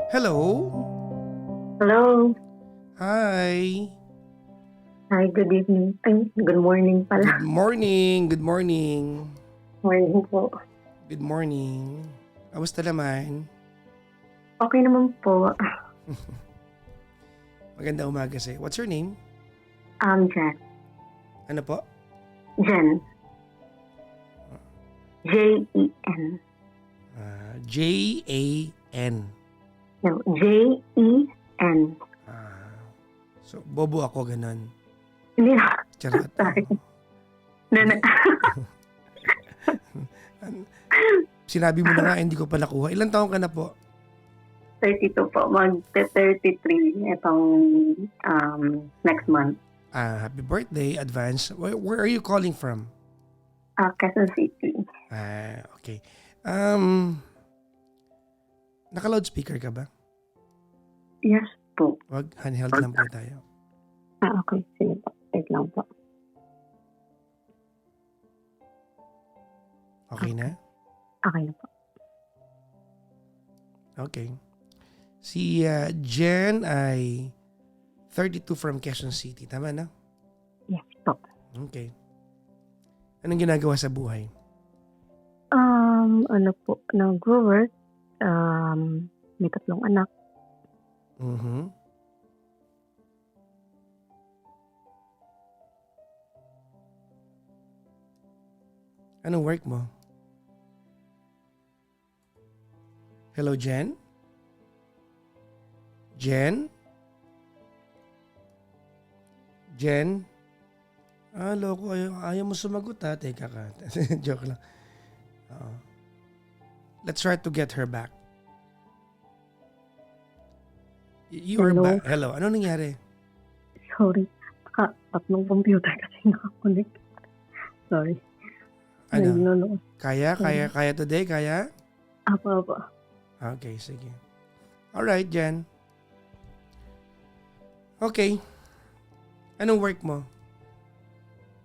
Hello? Hello. Hi. Hi, good evening. Ay, good morning Good pala. morning. Good morning. Morning po. Good morning. Kamusta naman? Okay naman po. Maganda umaga sa'yo. What's your name? Jen. Ano po? Jen. Jen. Jan. No, Jen. Ah, so, bobo ako ganun. Hindi na. Charot. Sorry. Nana. Sinabi mo na nga, hindi ko pa nakuha. Ilang taong ka na po? 32 po. Mag-33 itong next month. Happy birthday, advance. Where are you calling from? Quezon City. Okay. Naka-loudspeaker ka ba? Yes po. Wag, handheld lang po tayo. Okay. Sige po. Wait lang po. Okay na? Okay na po. Okay. Si Jen ay 32 from Quezon City. Tama na? Yes po. Okay. Anong ginagawa sa buhay? Ano po, nag-work. May 3 anak. Mhm. Anong work mo? Hello, Jen? Jen? Jen? Loko. Ayaw mo sumagot ha. Teka ka. Joke lang. Oo. Let's try to get her back. You are Hello? back. Hello. Ano nangyari? Sorry. Tatlong computer kasi nakakonect. Sorry. Ano? Kaya today? Kaya? Apo. Okay, sige. Alright, Jen. Okay. Anong work mo?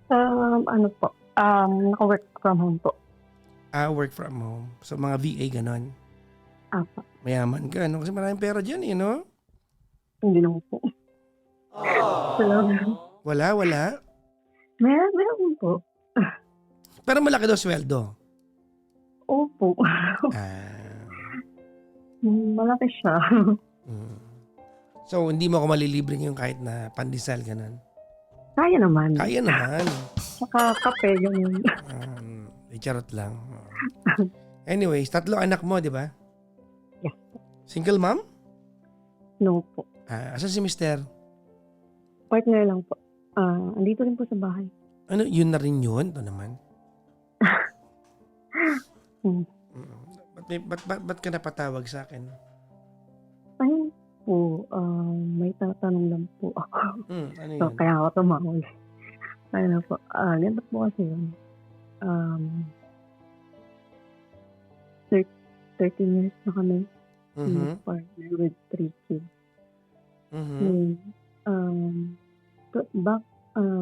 Ano po? Naka-work from home po. Work from home. So, mga VA ganon. Apo. Mayaman ka, no? Kasi maraming pera dyan, eh, no? Hindi naman po. Wala. Wala. Meron po. Pero malaki daw sweldo. Opo. Malaki siya. Mm. So, hindi mo ako malilibre yung kahit na pandesal, ganon. Kaya naman. Kaya naman. Saka kape, ganun. Charot lang. Anyways, 3 anak mo, di ba? Yeah. Single mom? No po. Asan si mister? Partner lang po. Andito rin po sa bahay. Ano, yun na rin yun? Ito naman. Ba't ka napatawag sa akin? Ayun po. May tatanong lang po ako. Ano So, yun? kaya ako tumawag. Ano po. Ganito po kasi yun. 13 years na kami. Partner with 3 kids.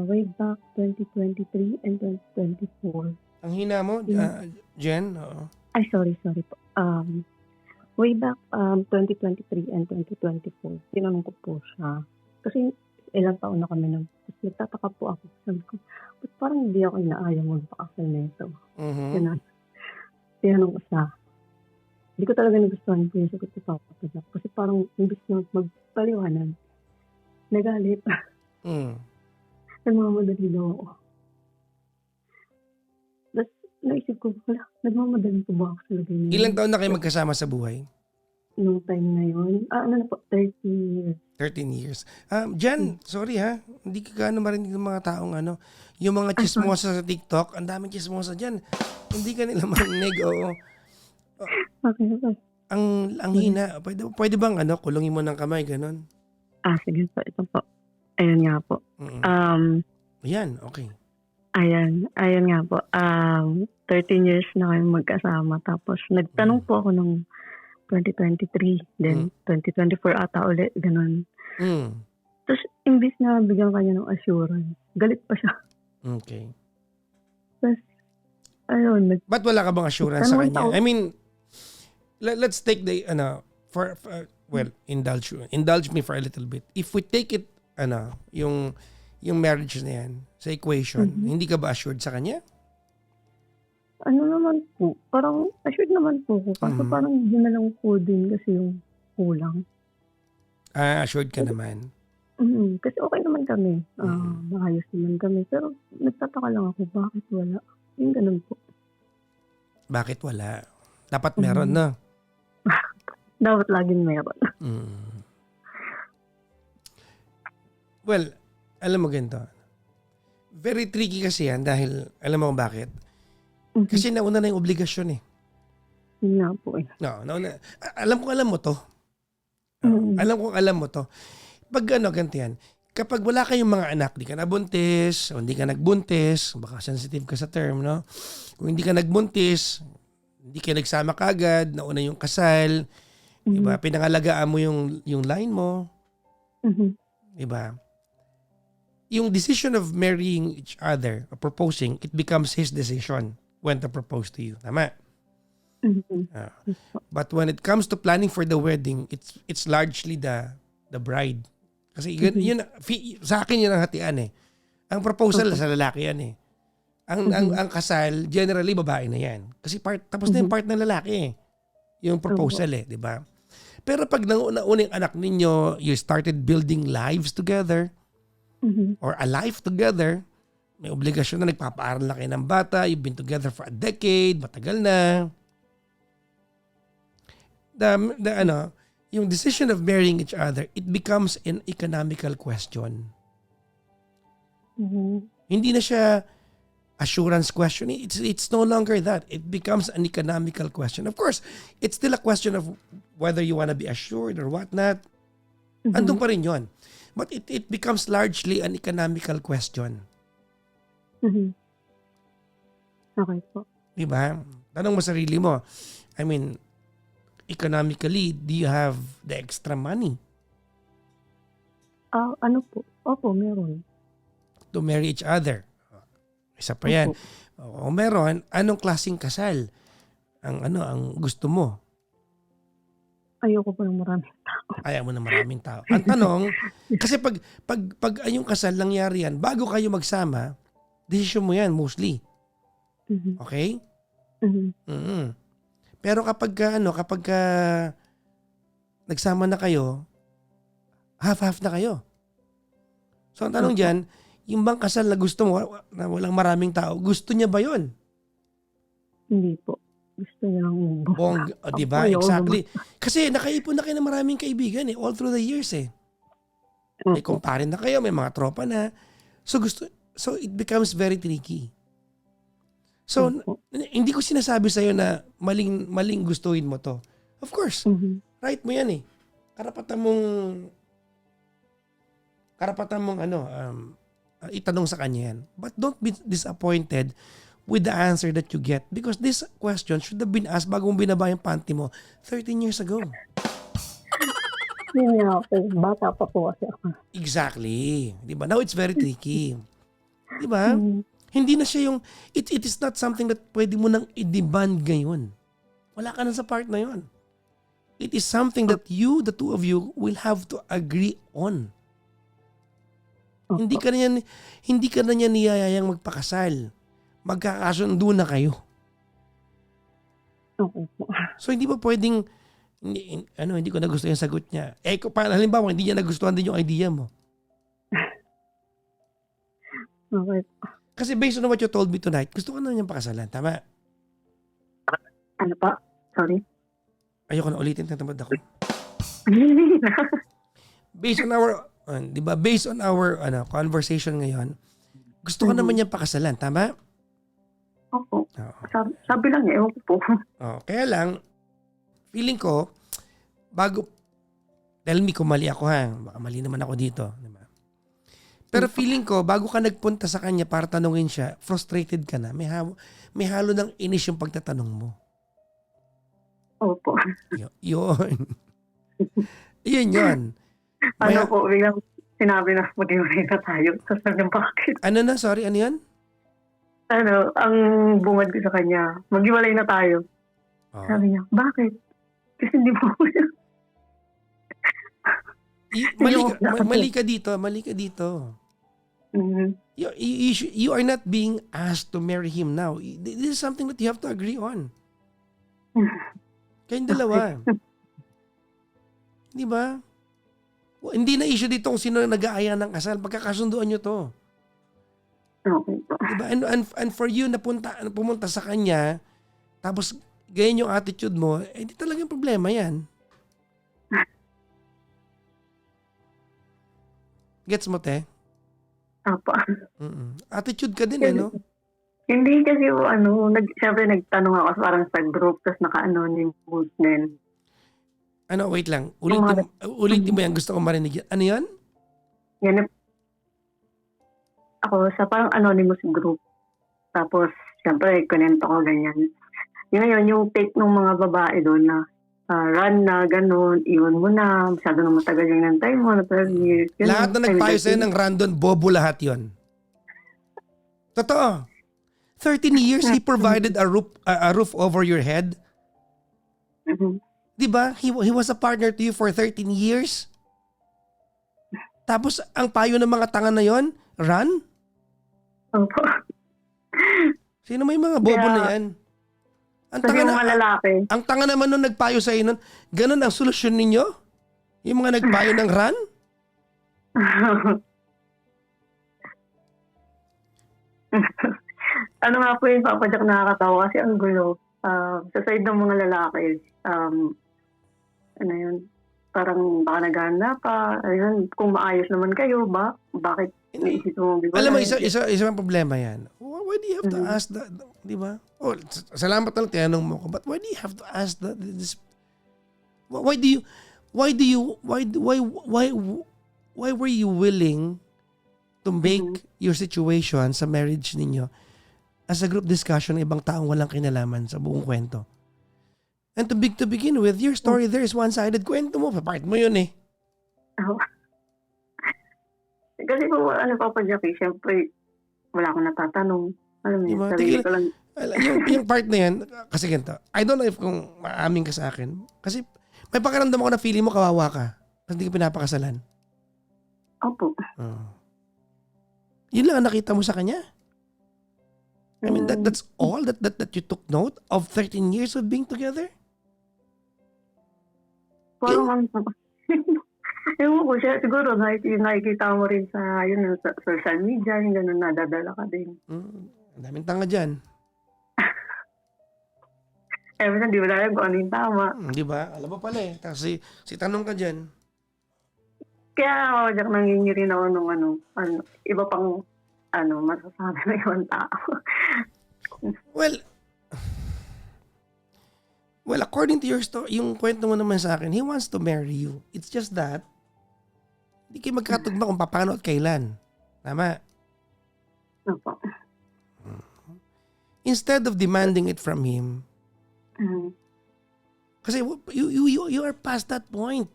Way back 2023 and 2024. Ang hina mo, Jen? Oo. Ay, sorry po. Way back 2023 and 2024, tinanong ko po siya. Kasi ilang taon na kami nang nagtataka po ako. Sabi ko, ba't parang hindi ako inaayang magpakasal na ito? Tinanong ko siya. Hindi ko talaga nagustuhan po yung sagot ni Papa. Kasi parang imbis na magpaliwanag, nagalit. Nagmamadali daw ako. Tapos naisip ko, wala, nagmamadali po ba ako sa lagay na yun? Ilang taon na kayo magkasama sa buhay? Nung time na yun, ano na po, 13 years. 13 years. Jen, sorry ha. Hindi ka gaano marinig ng mga taong yung mga chismosa sa TikTok, ang daming chismosa dyan. Hindi ka nila marinig, oo. Okay. Ang hina. Pwede bang kulungin mo ng kamay, ganon? Sige po, ito po. Ayun nga po. Ayan, okay. Ayun nga po. 13 years na kami magkasama. Tapos nagtanong po ako nung 2023. Then 2024 ata ulit. Ganun. Tapos imbis na bigyan kanya ng assurance, galit pa siya. Okay. Tapos, ayun. Ba't wala ka bang assurance sa kanya? I mean, let's take the, well, indulge me for a little bit. If we take it, yung marriage na yan, sa equation, hindi ka ba assured sa kanya? Ano naman po, parang assured naman po ako. Kaso parang yun na lang po din kasi yung kulang. Assured ka naman. Kasi okay naman kami. Maayos naman kami. Pero nagtataka lang ako, bakit wala? Yung ganun po. Bakit wala? Dapat meron, no? Dapat laging meron. Well, alam mo ganito. Very tricky kasi yan dahil, alam mo kung bakit? Kasi nauna na yung obligasyon eh. Yun nga po eh. No, nauna. Alam mo to. Alam mo to. Pag ganito yan, kapag wala kayong mga anak, di ka nabuntis, o hindi ka nagbuntis, baka sensitive ka sa term, no? Kung hindi ka nagbuntis, hindi ka nagsama kagad, nauna yung kasal, diba? Pinangalagaan mo yung line mo, diba? Yung decision of marrying each other, or proposing, it becomes his decision when to propose to you. Tama? But when it comes to planning for the wedding, it's largely the bride. Kasi yun, sa akin yun ang hatian eh. Ang proposal sa lalaki yan eh. Ang kasal, generally babae na yan. Kasi tapos na yung part ng lalaki eh. Yung proposal eh, di ba? Pero pag nauna yung anak ninyo, you started building lives together, or a life together, may obligasyon na nagpapaaral na kayo ng bata, you've been together for a decade, matagal na. Yung decision of marrying each other, it becomes an economical question. Hindi na siya assurance question. It's no longer that. It becomes an economical question. Of course, it's still a question of whether you want to be assured or whatnot. Andun pa rin yun. But it becomes largely an economical question. Okay po. Diba? Tanong mo sarili mo. I mean, economically, do you have the extra money Ano po? Opo, meron. to marry each other? Isa pa yan. O meron, anong klaseng kasal ang gusto mo? Ayoko po ng maraming tao. Ayaw mo na maraming tao. Ang tanong, kasi pag yung kasal nangyari yan, bago kayo magsama, desisyon mo yan mostly. Okay? Pero kapag nagsama na kayo, half-half na kayo. So ang tanong dyan, yung bang kasal na gusto mo, na walang maraming tao, gusto niya ba yun? Hindi po. Gusto niya lang diba? Exactly. Kasi nakaipon na kayo ng maraming kaibigan eh, all through the years eh. May kumpare na kayo, may mga tropa na. So it becomes very tricky. So, hindi ko sinasabi sa'yo na maling gustuhin mo to. Of course, right mo yan eh. Karapatan mong itanong sa kanya yan. But don't be disappointed with the answer that you get because this question should have been asked bago mong binaba yung panty mo 13 years ago. Yun nga po. Bata pa po kasi ako. Exactly. Diba? Now it's very tricky. Diba? Hindi na siya yung, it is not something that pwede mo nang i-demand ngayon. Wala ka na sa part na yun. It is something that the two of you, will have to agree on. Hindi ka na niya niyayayang magpakasal. Magkakasundo na kayo. Okay po. So hindi pa pwedeng, hindi ko nagustuhan yung sagot niya. Halimbawa, hindi niya nagustuhan din yung idea mo. Okay po. Kasi based on what you told me tonight, gusto ka na niyang pakasalan. Tama? Ano pa? Sorry. Ayoko na ulitin, tatamad ako. Hindi na. Based on our, based on our conversation ngayon, gusto ka naman niyang pakasalan. Tama? Opo. Sabi lang niya, ewan ko po. Kaya lang, feeling ko, tell me kung mali ako ha, baka mali naman ako dito. Diba? Pero feeling ko, bago ka nagpunta sa kanya para tanungin siya, frustrated ka na. May halo ng inis yung pagtatanong mo. Opo. Yun. Yun. Po, biglang sinabi na mag-iwalay na tayo. Sasabi ng bakit? Ano na? Sorry, ano yan? Ang bungad ko sa kanya, mag-iwalay na tayo. Sabi niya, bakit? Kasi hindi mo ako Mali ka dito, mali ka dito. Mhm. You are not being asked to marry him now. This is something that you have to agree on. Kayong dalawa. Di ba? Hindi na issue dito kung sino nag-aaya ng kasal. Pagkakasunduan nyo to. Okay po. Diba? And for you na pumunta sa kanya, tapos ganyan yung attitude mo, di talagang problema yan. Gets mo, te? Opo. Attitude ka din, no? Hindi kasi siyempre nagtanong ako parang sa group, tapos naka-anonymous din. Wait lang. Ulitin mo yan. Gusto ko marinig yan. Ano yan? Yan, ako sa parang anonymous group. Tapos, siyempre, kunento ko ganyan. Ngayon, yung take ng mga babae doon na run na, ganun, iwan mo na, masyado na matagal yung nantay mo, na 12 years. Ganun. Lahat na nagpayo sa'yo ng random, bobo lahat yon. Totoo. 13 years, he provided a roof over your head. Mhm. Diba? He was a partner to you for 13 years. Tapos, ang payo ng mga tanga na yon, run? Opo. Sino may mga bobo Kaya, na yan? Ang Kasi tanga yung mga lalaki. Ang tanga naman nung nagpayo sa inyo, ganun ang solusyon ninyo? Yung mga nagpayo ng run? Ano nga po yung Papa Jack, nakakatawa kasi ang gulo. Sa side ng mga lalaki, ano yun, parang baka nagana pa, ayun, kung maayos naman kayo, bakit naisip mo? Alam mo, isa ang problema yan. Why do you have to ask that? Di ba? Oh, salamat na lang tinanong mo ko, but why do you have to ask that? Why were you willing to make your situation sa marriage ninyo as a group discussion ng ibang taong walang kinalaman sa buong kwento? And to begin with, your story there is one-sided. Kwento mo, part mo yun eh. Kasi po, Papa Jackie, syempre, wala akong natatanong. Alam mo Diba? yun, sarili ko lang. yung part na yan, kasi ganito, I don't know if kung maamin ka sa akin, kasi may pakiramdam ako na feeling mo kawawa ka kasi hindi ka pinapakasalan. Opo. Yun lang ang nakita mo sa kanya. I mean, that's all that you took note of 13 years of being together? Parang ewan ko siya, siguro nakikita mo rin sa social media, yung gano'n, nadadala ka din. Ang daming tanga dyan. Minsan di mo alam kung ano yung tama. Di ba? Alam mo pala eh. Kasi si tanong ka dyan. Kaya ako, Jack, nangingiri na ako nung iba pang masasabi ng ibang tao. Well, according to your story, yung kwento mo naman sa akin, he wants to marry you. It's just that, hindi kayo magkatugma kung paano at kailan. Tama? Opo. Instead of demanding it from him, kasi you are past that point.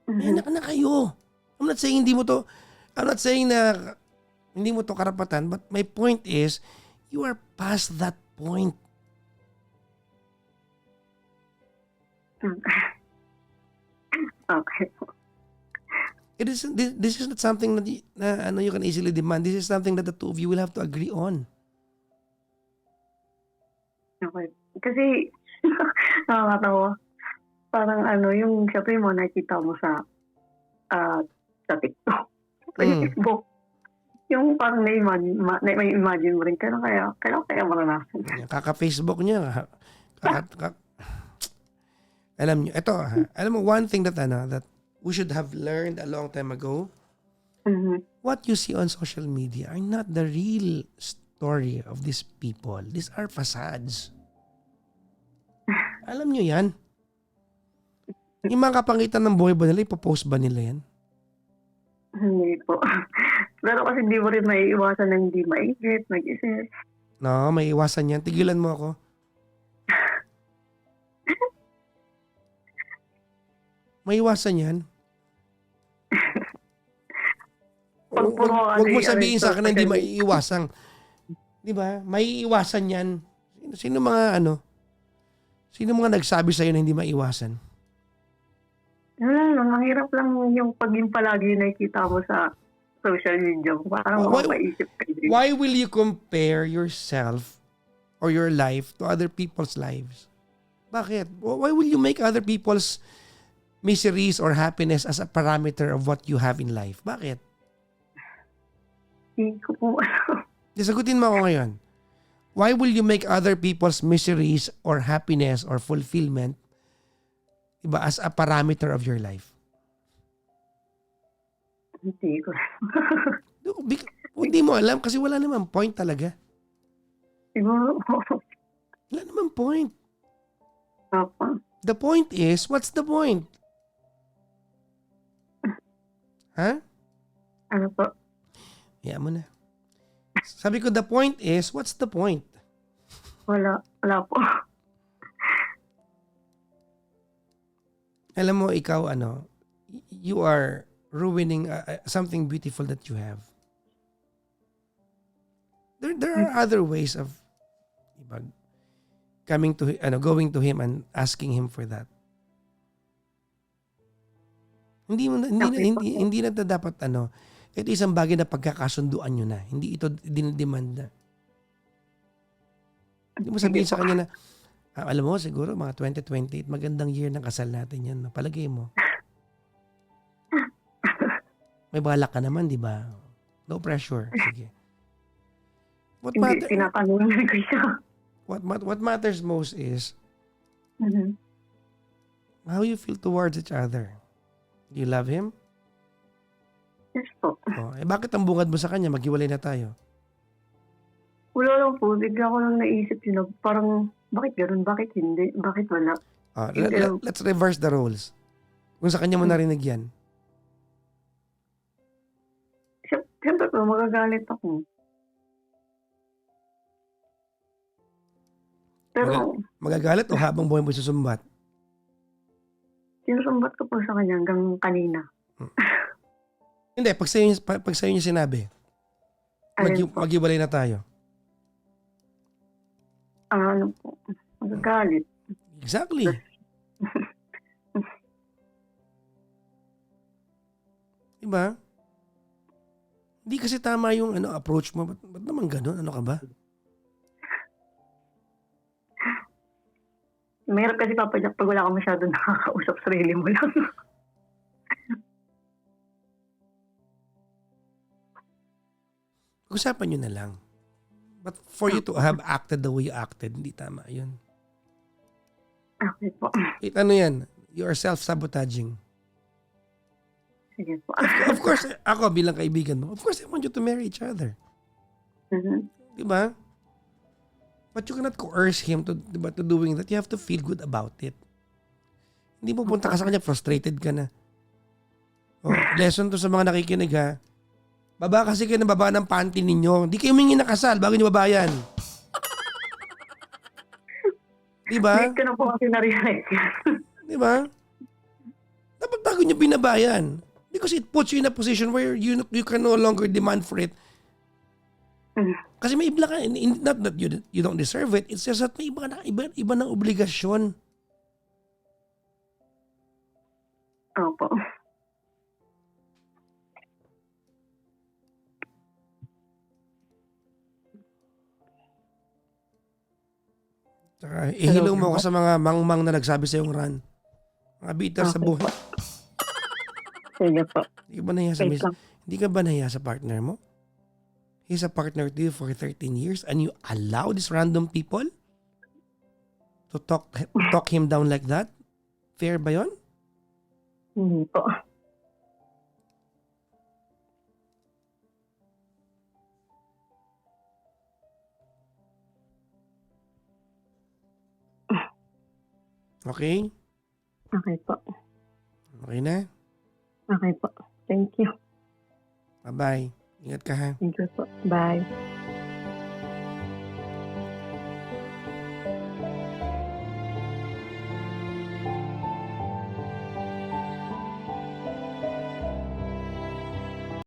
May anak na kayo. I'm not saying na hindi mo to karapatan, but my point is, you are past that point. Okay. This is not something that you can easily demand. This is something that the two of you will have to agree on. Okay. Kasi, nakakatawa. Parang yung syempre mo nakikita mo sa TikTok, sa Facebook. Yung parang may imagine mo rin, kaya maranasan. Kaka-Facebook niya. Alam niyo, alam mo, one thing that we should have learned a long time ago, what you see on social media are not the real story of these people. These are facades. Alam niyo yan? Yung mga kapangitan ng buhay ba nila, ipopost ba nila yan? Hindi po. Pero kasi hindi mo rin maiiwasan ng hindi maigit, mag-isip. No, may iwasan yan. Tigilan mo ako. May iwasan yan. Huwag mo sabihin sa akin na hindi maiiwasan. Di ba? May iwasan yan. Sino mga nagsabi sa'yo na hindi maiwasan? Wala lang, ang hirap lang yung pag yung palagi nakikita mo sa social media. Parang Why, mapapaisip ka din. why will you compare yourself or your life to other people's lives? Bakit? Why will you make other people's miseries or happiness as a parameter of what you have in life? Bakit? Hindi ko po alam. Sagutin mo ako ngayon. Why will you make other people's miseries or happiness or fulfillment, diba, as a parameter of your life? Hindi ko. Hindi mo alam kasi wala naman point talaga. Siguro po. Wala naman point. Opo. The point is, what's the point? Ha? Ano po? Hayaan mo na. Sabi ko, the point is, what's the point? Wala po. Alam mo, ikaw, you are ruining something beautiful that you have. There are other ways of going to him and asking him for that. Hindi na dapat ito isang bagay na pagkakasunduan nyo na. Hindi ito dinidemand na. Hindi mo sabihin sa kanya na, alam mo, siguro mga 2028, magandang year ng kasal natin yan. Palagay mo. May balak ka naman, di ba? No pressure. Sige. Hindi, tinatanungan ko siya. What matters most is how you feel towards each other. Do you love him? Yes po. Bakit ang bungad mo sa kanya? Maghiwalay na tayo. Wala lang po. Bigla ko lang naisip yun. Parang, bakit gano'n? Bakit hindi? Bakit wala? Let's reverse the roles. Kung sa kanya mo narinig yan. Siyempre po, magagalit ako. Pero, Magagalit o habang buhay mo susumbat? sinusumbat ko po sa kanya hanggang kanina. Hindi, pag sa'yo niya sinabi, maghiwalay na tayo. Ano po, magagalit. Exactly. Diba? Hindi kasi tama yung approach mo. Ba't naman ganun? Ano ka ba? Mahirap kasi Papa Jack pag wala ka masyadong nakakausap, sarili mo lang. Usapan nyo na lang. But for you to have acted the way you acted, hindi tama yun. Okay po. Ano yan? You are self-sabotaging. Sige po. Of course, ako bilang kaibigan mo, of course I want you to marry each other. Diba? But you cannot coerce him to doing that. You have to feel good about it. Hindi mo punta ka sa kanya, frustrated ka na. Lesson to sa mga nakikinig ha. Baba kasi kayo ng baba ng panty ninyo. Hindi kayo humingi na kasal bago nyo babayan. Diba? Hindi ko na po kasi na-realize. Diba? Dapat bago nyo binabayan. Because it puts you in a position where you can no longer demand for it. Kasi may iba ka, not that you don't deserve it, it's just that may iba ng obligasyon. Opo. Saka ihilong mo ka sa mga mangmang na nagsabi sa iyong run. Mga bitter sa buhay. Sige po. Hindi ka ba nahiya sa partner mo? He's a partner to you for 13 years and you allow these random people to talk him down like that? Fair ba yun? Hindi po. Okay? Okay po. Okay na? Okay po. Thank you. Bye-bye. Ingat ka ha. Thank you po. Bye.